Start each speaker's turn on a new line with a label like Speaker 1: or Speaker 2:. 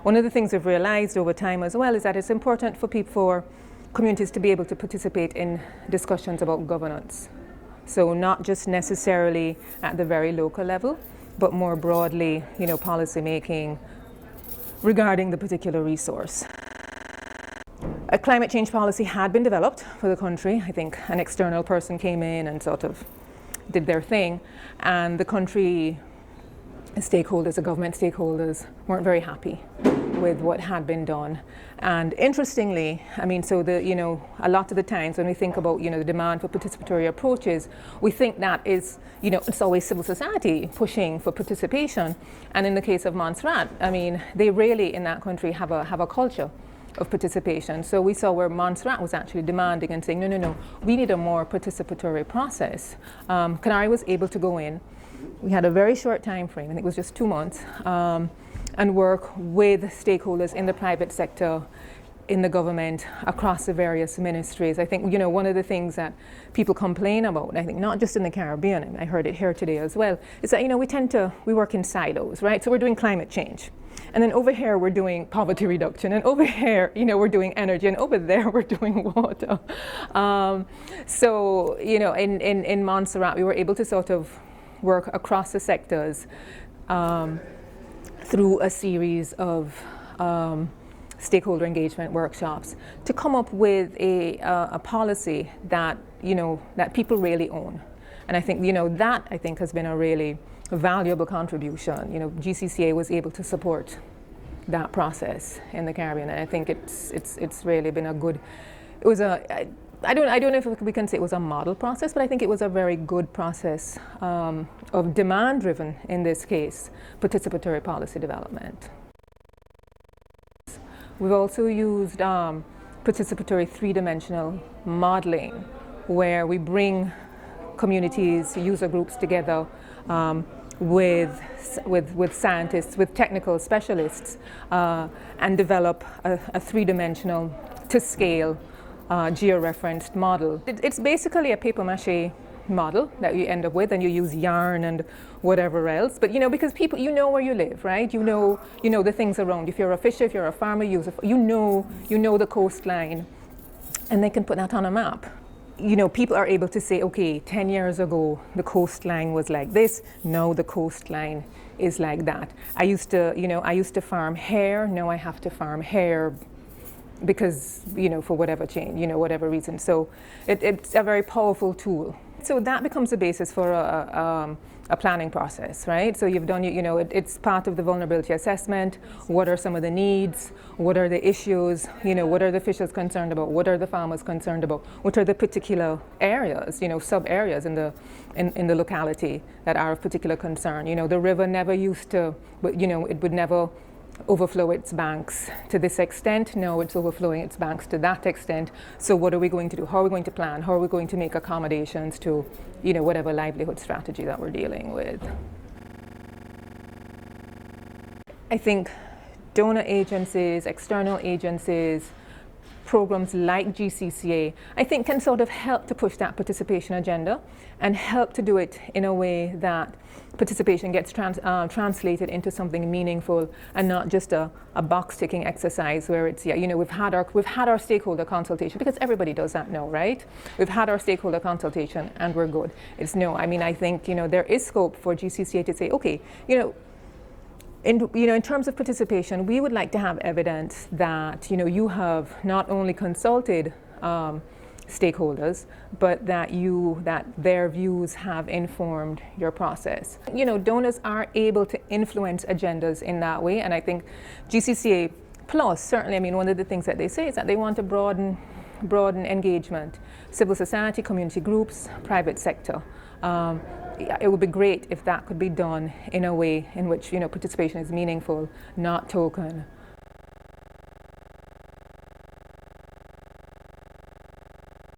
Speaker 1: one of the things we've realized over time as well is that it's important for communities to be able to participate in discussions about governance. So not just necessarily at the very local level, but more broadly, policy making regarding the particular resource. A climate change policy had been developed for the country. I think an external person came in and sort of did their thing, and the country stakeholders, the government stakeholders, weren't very happy with what had been done. And interestingly, I mean, so a lot of the times when we think about, the demand for participatory approaches, we think that is, it's always civil society pushing for participation. And in the case of Montserrat, I mean, they really in that country have a culture of participation. So we saw where Montserrat was actually demanding and saying, no, we need a more participatory process. CANARI was able to go in. We had a very short time frame, I think it was just 2 months, and work with stakeholders in the private sector, in the government, across the various ministries. I think, one of the things that people complain about, I think not just in the Caribbean, and I heard it here today as well, is that, we work in silos, right? So we're doing climate change. And then over here, we're doing poverty reduction. And over here, we're doing energy. And over there, we're doing water. So, in Montserrat, we were able to sort of work across the sectors through a series of stakeholder engagement workshops to come up with a policy that, that people really own. And I think, that I think has been a really valuable contribution. GCCA was able to support that process in the Caribbean, and I think it's really been a good. It was I don't know if we can say it was a model process, but I think it was a very good process of demand-driven, in this case, participatory policy development. We've also used participatory three-dimensional modeling, where we bring communities, user groups together with scientists, with technical specialists, and develop a three-dimensional to scale geo-referenced model. It's basically a paper-mache model that you end up with, and you use yarn and whatever else. But because people, where you live, right? You know the things around. If you're a fisher, if you're a farmer, you know the coastline, and they can put that on a map. People are able to say, okay, 10 years ago, the coastline was like this. Now the coastline is like that. I used to farm hair. Now I have to farm hair because, for whatever change, whatever reason. So it's a very powerful tool. So that becomes the basis for a planning process, right? So you've done, it's part of the vulnerability assessment. What are some of the needs? What are the issues? What are the fishers concerned about? What are the farmers concerned about? What are the particular areas, sub-areas in the locality that are of particular concern? The river never used to, but it would never overflow its banks to this extent. No, it's overflowing its banks to that extent. So what are we going to do? How are we going to plan? How are we going to make accommodations to, whatever livelihood strategy that we're dealing with? I think donor agencies, external agencies, programs like GCCA, I think can sort of help to push that participation agenda and help to do it in a way that participation gets translated into something meaningful and not just a box-ticking exercise where it's, we've had our stakeholder consultation, because everybody does that now, right? We've had our stakeholder consultation and we're good. It's no, I think, there is scope for GCCA to say, okay, in terms of participation, we would like to have evidence that you have not only consulted stakeholders, but that their views have informed your process. Donors are able to influence agendas in that way, and I think GCCA Plus, certainly, one of the things that they say is that they want to broaden engagement, civil society, community groups, private sector. It would be great if that could be done in a way in which participation is meaningful, not token,